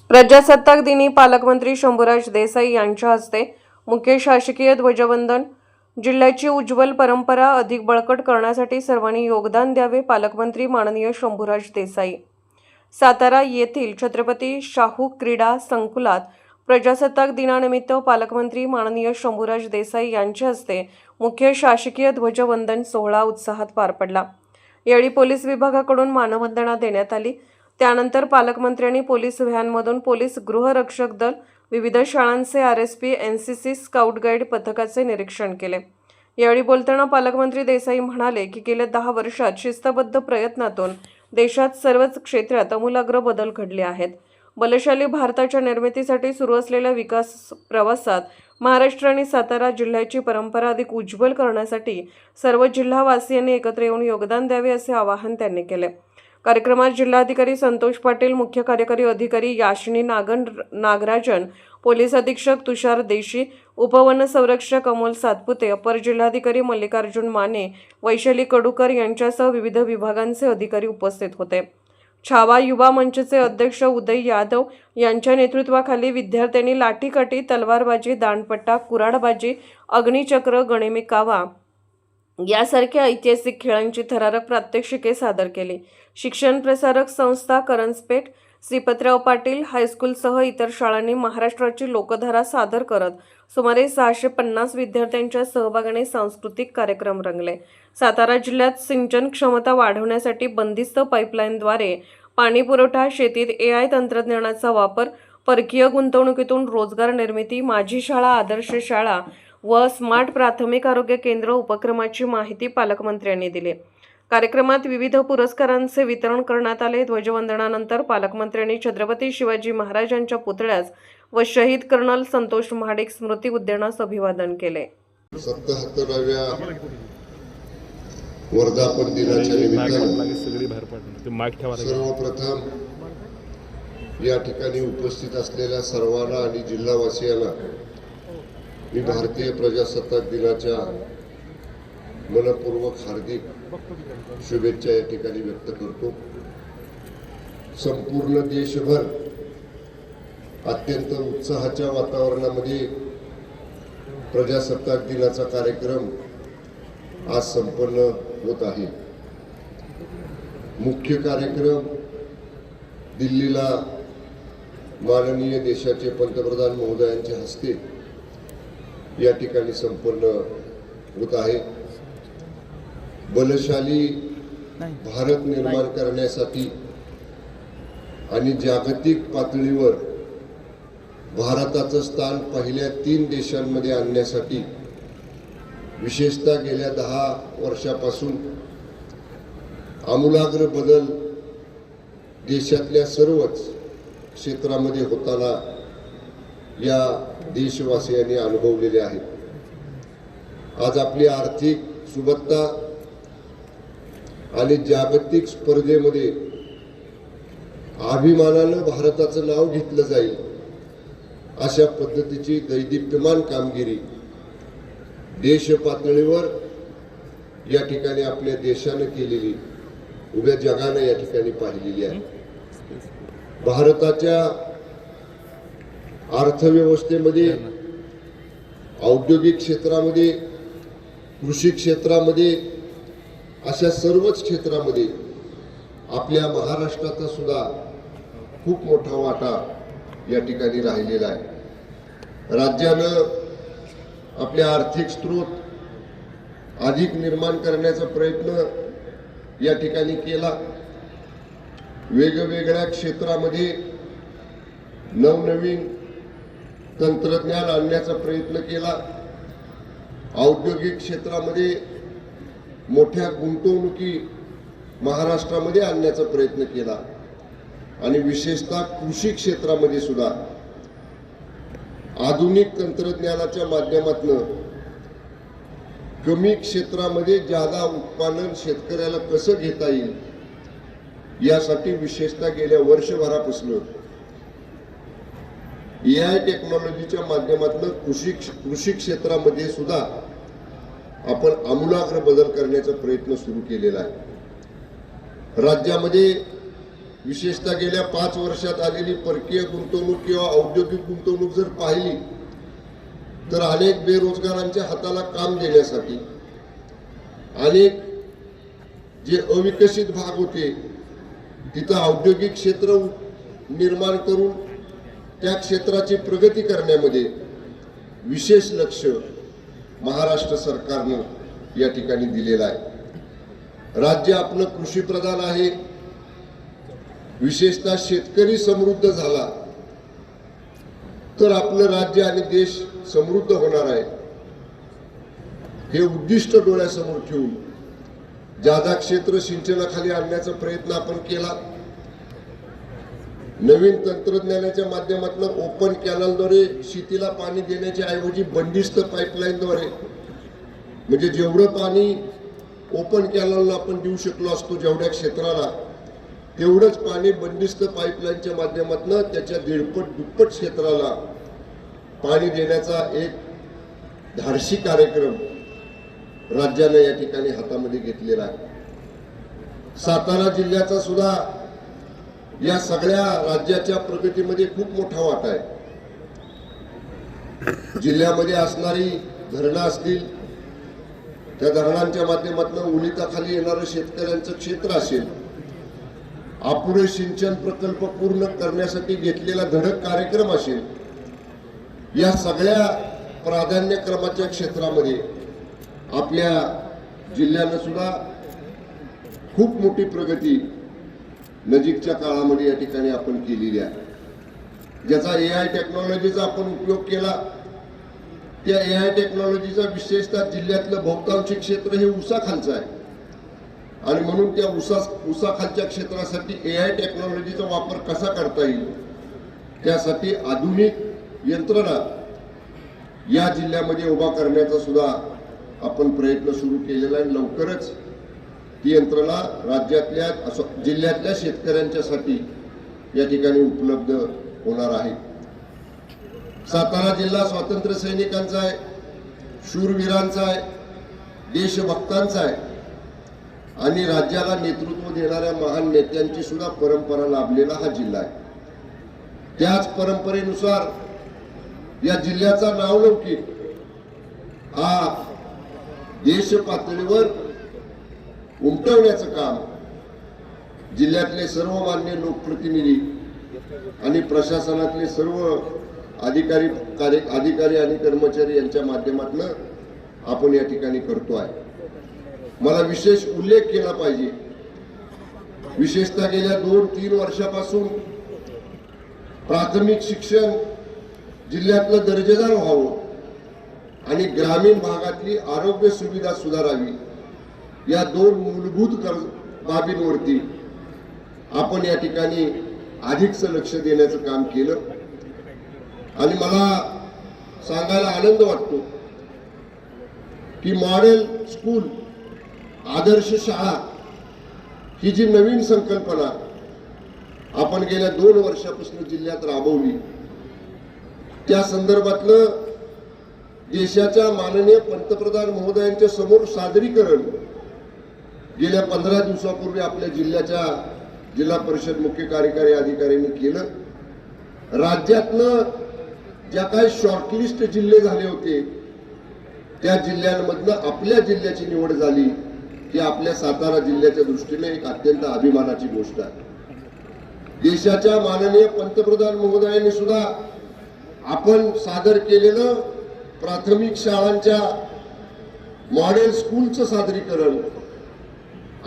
प्रजासत्ताक दिनी पालकमंत्री शंभूराज देसाई यांच्या हस्ते मुख्य शासकीय ध्वजवंदन। जिल्ह्याची उज्ज्वल परंपरा अधिक बळकट करण्यासाठी सर्वांनी योगदान द्यावे। पालकमंत्री माननीय शंभूराज देसाई। सातारा येथील छत्रपती शाहू क्रीडा संकुलात प्रजासत्ताक दिनानिमित्त पालकमंत्री माननीय शंभूराज देसाई यांच्या हस्ते मुख्य शासकीय ध्वजवंदन सोहळा उत्साहात पार पडला। यावेळी पोलीस विभागाकडून मानवंदना देण्यात आली। त्यानंतर पालकमंत्र्यांनी पोलीस व्हॅनमधून पोलीस गृहरक्षक दल, विविध शाळांचे आरएसपी, एनसीसी, स्काउट गाईड पथकाचे निरीक्षण केले। यावेळी बोलताना पालकमंत्री देसाई म्हणाले की गेल्या 10 वर्षात शिस्तबद्ध प्रयत्नातून देशात सर्वच क्षेत्रात आमूलाग्र बदल घडले आहेत। बलशाली भारताच्या निर्मितीसाठी सुरू असलेल्या विकास प्रवासात महाराष्ट्र आणि सातारा जिल्ह्याची परंपरा अधिक उज्ज्वल करण्यासाठी सर्व जिल्हावासियांनी एकत्र येऊन योगदान द्यावे असे आवाहन त्यांनी केले। कार्यक्रमात जिल्हाधिकारी संतोष पाटील, मुख्य कार्यकारी अधिकारी याशिनी नागराजन, पोलीस अधीक्षक तुषार देशी, उपवन संरक्षक अमोल सातपुते, अपर जिल्हाधिकारी मल्लिकार्जुन माने, वैशाली कडूकर यांच्यासह विविध विभागांचे अधिकारी उपस्थित होते। छावा युवा मंचचे अध्यक्ष उदय यादव यांच्या नेतृत्वाखाली विद्यार्थ्यांनी लाठीकाठी, तलवारबाजी, दांडपट्टा, कुऱ्हाडबाजी, अग्निचक्र, गणेमे कावा यासारख्या ऐतिहासिक खेळांची थरारक प्रात्यक्षिके सादर केली। शिक्षण प्रसारक संस्था करंजपेठ, श्रीपतराव पाटील हायस्कूलसह इतर शाळांनी महाराष्ट्राची लोकधारा सादर करत सुमारे 650 विद्यार्थ्यांच्या सहभागाने सांस्कृतिक कार्यक्रम रंगले। सातारा जिल्ह्यात सिंचन क्षमता वाढवण्यासाठी बंदिस्त पाईपलाईनद्वारे पाणी पुरवठा, शेतीत AI तंत्रज्ञानाचा वापर, परकीय गुंतवणुकीतून रोजगार निर्मिती, माझी शाळा आदर्श शाळा व स्मार्ट प्राथमिक आरोग्य केंद्र उपक्रमाची माहिती पालकमंत्र्यांनी दिली। कार्यक्रमात विविध पुरस्कारांचे वितरण करण्यात आले। ध्वजवंदनानंतर पालकमंत्र्यांनी छत्रपती शिवाजी महाराजांच्या पुतळ्यास व शहीद कर्नल संतोष महाडिक स्मृती उद्यानास अभिवादन केले। 77व्या वर्धापन दिनाच्या निमित्ताने सर्वप्रथम या ठिकाणी उपस्थित असलेल्या सर्वांना आणि जिल्हावासियांना मी भारतीय प्रजासत्ताक दिनाच्या मनपूर्वक हार्दिक शुभेच्छा या ठिकाणी व्यक्त करतो। संपूर्ण देशभर अत्यंत उत्साहाच्या वातावरणामध्ये प्रजासत्ताक दिनाचा कार्यक्रम आज संपन्न होत आहे। मुख्य कार्यक्रम दिल्लीला माननीय देशाचे पंतप्रधान महोदयांच्या हस्ते या ठिकाणी संपन्न होत आहे। बलशाली भारत निर्माण करण्यासाठी आणि जागतिक पातळीवर भारताचं स्थान पहिल्या 3 देशांमध्ये आणण्यासाठी विशेषतः गेल्या 10 वर्षापासून आमूलाग्र बदल देशातल्या सर्वच क्षेत्रामध्ये होताना या देशवासियांनी अनुभवलेले आहेत। आज आपली आर्थिक सुबत्ता आणि जागतिक स्पर्धेमध्ये अभिमानानं भारताचं नाव घेतलं जाईल अशा पद्धतीची दैदिप्यमान कामगिरी देश पातळीवर या ठिकाणी आपल्या देशाने केलेली उभ्या जगानं या ठिकाणी पाहिलेली आहे। भारताच्या अर्थव्यवस्थेमध्ये, औद्योगिक क्षेत्रामध्ये, कृषी क्षेत्रामध्ये अशा सर्वच क्षेत्रामध्ये आपल्या महाराष्ट्राचा सुद्धा खूप मोठा वाटा या ठिकाणी राहिलेला आहे। राज्यानं आपले आर्थिक स्रोत अधिक निर्माण करण्याचा प्रयत्न या ठिकाणी केला। वेगवेगळ्या क्षेत्रामध्ये नवनवीन तंत्रज्ञान आणण्याचा प्रयत्न केला। औद्योगिक क्षेत्रामध्ये मोठ्या गुंतवणुकी महाराष्ट्रामध्ये आणण्याचा प्रयत्न केला आणि विशेषतः कृषी क्षेत्रामध्ये सुद्धा आधुनिक तंत्रज्ञानाच्या माध्यमातून कमी क्षेत्रामध्ये जादा उत्पादन शेतकऱ्याला कसं घेता येईल यासाठी विशेषतः गेल्या वर्षभरापासून AI टेक्नॉलॉजीच्या माध्यमातून कृषी क्षेत्रामध्ये सुद्धा आपण आमूलाग्र बदल करण्याचा प्रयत्न सुरू केलेला आहे। राज्यामध्ये विशेषतः गेल्या 5 वर्षात आलेली परकीय गुंतवणूक किंवा औद्योगिक गुंतवणूक जर पाहिली तर अनेक बेरोजगारांच्या हाताला काम देण्यासाठी, अनेक जे अविकसित भाग होते तिथं औद्योगिक क्षेत्र निर्माण करून त्या क्षेत्राची प्रगती करण्यामध्ये विशेष लक्ष महाराष्ट्र सरकारनं या ठिकाणी दिलेलं आहे। राज्य आपलं कृषी प्रधान आहे, विशेषतः शेतकरी समृद्ध झाला तर आपलं राज्य आणि देश समृद्ध होणार आहे, हे उद्दिष्ट डोळ्यासमोर ठेवून जादा क्षेत्र सिंचनाखाली आणण्याचा प्रयत्न आपण केला। नवीन तंत्रज्ञानाच्या माध्यमातून ओपन कॅनलद्वारे शेतीला पाणी देण्याच्या ऐवजी बंदिस्त पाईपलाईनद्वारे, म्हणजे जेवढं पाणी ओपन कॅनलला आपण देऊ शकलो असतो जेवढ्या क्षेत्राला, तेवढंच पाणी बंदिस्त पाईपलाईनच्या माध्यमातून त्याच्या 1.5 दुप्पट क्षेत्राला पाणी देण्याचा एक धाडसी कार्यक्रम राज्याने या ठिकाणी हातामध्ये घेतलेला आहे। सातारा जिल्ह्याचा सुद्धा या सगळ्या राज्याच्या प्रगतीमध्ये खूप मोठा वाटा आहे। जिल्ह्यामध्ये असणारी धरणं असतील, त्या धरणांच्या माध्यमातून उलिताखाली येणारं शेतकऱ्यांचं क्षेत्र असेल, अपुरे सिंचन प्रकल्प पूर्ण करण्यासाठी घेतलेला धडक कार्यक्रम असेल, या सगळ्या प्राधान्यक्रमाच्या क्षेत्रामध्ये आपल्या जिल्ह्यानं सुद्धा खूप मोठी प्रगती नजीकच्या काळामध्ये या ठिकाणी आपण केलेली आहे। ज्याचा AI टेक्नॉलॉजीचा आपण उपयोग केला, त्या AI टेक्नॉलॉजीचा विशेषतः जिल्ह्यातलं बहुतांशी क्षेत्र हे ऊसाखालचं आहे आणि म्हणून त्या ऊसाखालच्या क्षेत्रासाठी AI टेक्नॉलॉजीचा वापर कसा करता येईल त्यासाठी आधुनिक यंत्रणा या जिल्ह्यामध्ये उभा करण्याचा सुद्धा आपण प्रयत्न सुरू केलेला आहे। लवकरच ती यंत्रणा राज्यातल्या जिल्ह्यातल्या शेतकऱ्यांच्यासाठी या ठिकाणी उपलब्ध होणार आहे। सातारा जिल्हा स्वातंत्र्य सैनिकांचा आहे, शूरवीरांचा आहे, देशभक्तांचा आहे आणि राज्याला नेतृत्व देणाऱ्या महान नेत्यांची सुद्धा परंपरा लाभलेला हा जिल्हा आहे। त्याच परंपरेनुसार या जिल्ह्याचा नावलौकिक हा देश पातळीवर उमटवण्याचं काम जिल्ह्यातले सर्व मान्य लोकप्रतिनिधी आणि प्रशासनातले सर्व अधिकारी आणि कर्मचारी यांच्या माध्यमातून आपण या ठिकाणी करतो आहे। मला विशेष उल्लेख केला पाहिजे, विशेषतः गेल्या 2-3 वर्षापासून प्राथमिक शिक्षण जिल्ह्यातलं दर्जेदार व्हावं आणि ग्रामीण भागातली आरोग्य सुविधा सुधारावी, या 2 मूलभूत बाबींवरती आपण या ठिकाणी अधिकच लक्ष देण्याचं काम केलं आणि मला सांगायला आनंद वाटतो की मॉडेल स्कूल, आदर्श शाळा ही जी नवीन संकल्पना आपण गेल्या 2 वर्षापासून जिल्ह्यात राबवली, त्या संदर्भातलं देशाच्या माननीय पंतप्रधान महोदयांच्या समोर सादरीकरण गेल्या 15 दिवसापूर्वी आपल्या जिल्ह्याच्या जिल्हा परिषद मुख्य कार्यकारी अधिकाऱ्यांनी केलं। राज्यातनं ज्या काही शॉर्टलिस्ट जिल्हे झाले होते त्या जिल्ह्यांमधनं आपल्या जिल्ह्याची निवड झाली, ही आपल्या सातारा जिल्ह्याच्या दृष्टीने एक अत्यंत अभिमानाची गोष्ट आहे। देशाच्या माननीय पंतप्रधान महोदयांनी सुद्धा आपण सादर केलेलं प्राथमिक शाळांच्या मॉडेल स्कूलचं सादरीकरण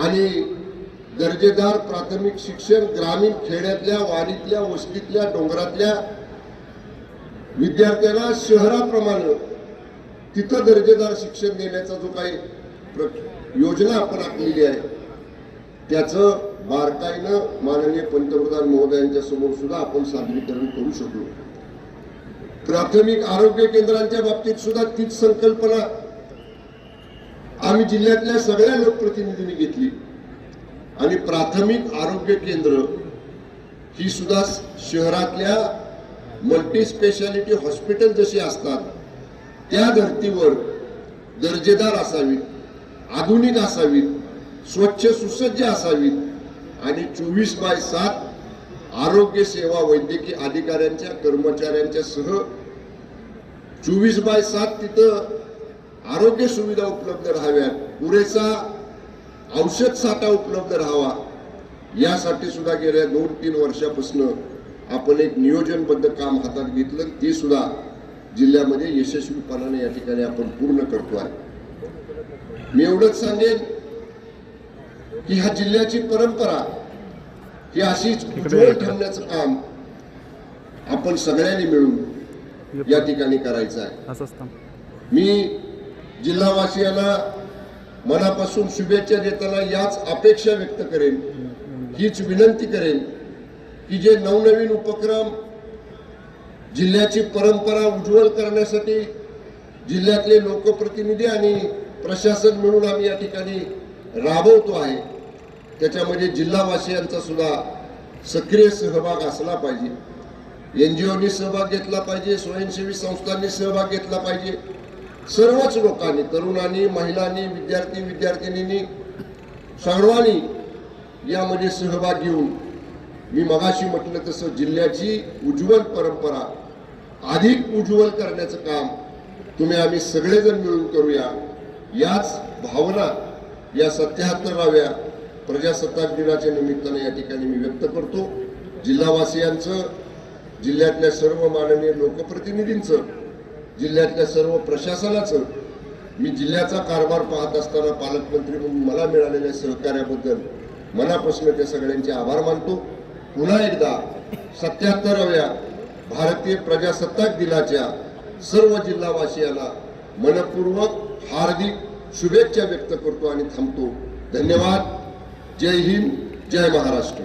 आणि दर्जेदार प्राथमिक शिक्षण ग्रामीण खेड्यातल्या, वाडीतल्या, वस्तीतल्या, डोंगरातल्या विद्यार्थ्यांना शहराप्रमाणे तिथं दर्जेदार शिक्षण देण्याचा जो काही योजना आपण आखलेली आहे त्याचं बारकाईनं माननीय पंतप्रधान महोदयांच्या समोर सुद्धा आपण सादरीकरण करू शकलो। प्राथमिक आरोग्य केंद्रांच्या बाबतीत सुद्धा तीच संकल्पना आम्ही जिल्ह्यातल्या सगळ्या लोकप्रतिनिधींनी घेतली आणि प्राथमिक आरोग्य केंद्र ही सुद्धा शहरातल्या मल्टी स्पेशालिटी हॉस्पिटल जशी असतात त्या धर्तीवर दर्जेदार असावीत, आधुनिक असावीत, स्वच्छ सुसज्ज असावीत आणि 24/7 आरोग्य सेवा वैद्यकीय अधिकाऱ्यांच्या कर्मचाऱ्यांच्या सह 24/7 तिथं आरोग्य सुविधा उपलब्ध राहाव्यात, पुरेसा औषध साठा उपलब्ध राहावा, यासाठी सुद्धा गेल्या 2-3 वर्षापासून आपण एक नियोजनबद्ध काम हातात घेतलं. ते सुद्धा जिल्ह्यामध्ये यशस्वीपणाने या ठिकाणी आपण पूर्ण करतो आहे. मी एवढंच सांगेन की ह्या जिल्ह्याची परंपरा ही अशीच उज्ज्वल ठेवण्याचं काम आपण सगळ्यांनी मिळून या ठिकाणी करायचं आहे. मी जिल्हावासियांना मनापासून शुभेच्छा देताना याच अपेक्षा व्यक्त करेन, हीच विनंती करेन की जे नवनवीन उपक्रम जिल्ह्याची परंपरा उज्ज्वल करण्यासाठी जिल्ह्यातले लोकप्रतिनिधी आणि प्रशासन मिळून आम्ही या ठिकाणी राबवतो आहे, त्याच्यामध्ये जिल्हावासियांचा सुद्धा सक्रिय सहभाग असला पाहिजे. NGOनी सहभाग घेतला पाहिजे, स्वयंसेवी संस्थांनी सहभाग घेतला पाहिजे. सर्वच लोकांनी, तरुणांनी, महिलांनी, विद्यार्थी-विद्यार्थिनींनी सर्वांनी यामध्ये सहभाग घेऊन मी मगाशी म्हटलं तसं जिल्ह्याची उज्ज्वल परंपरा अधिक उज्ज्वल करण्याचं काम तुम्ही आम्ही सगळेजण मिळून करूया. याच भावना या 77व्या प्रजासत्ताक दिनाच्या निमित्ताने या ठिकाणी मी व्यक्त करतो. जिल्हावासियांचं, जिल्ह्यातल्या सर्व माननीय लोकप्रतिनिधींचं, जिल्ह्यातल्या सर्व प्रशासनाचं मी जिल्ह्याचा कारभार पाहत असताना पालकमंत्री म्हणून मला मिळालेल्या सहकार्याबद्दल मनापासून त्या सगळ्यांचे आभार मानतो. पुन्हा एकदा 77व्या भारतीय प्रजासत्ताक दिनाच्या सर्व जिल्हावासियांना मनपूर्वक हार्दिक शुभेच्छा व्यक्त करतो आणि थांबतो. धन्यवाद. जय हिंद, जय महाराष्ट्र.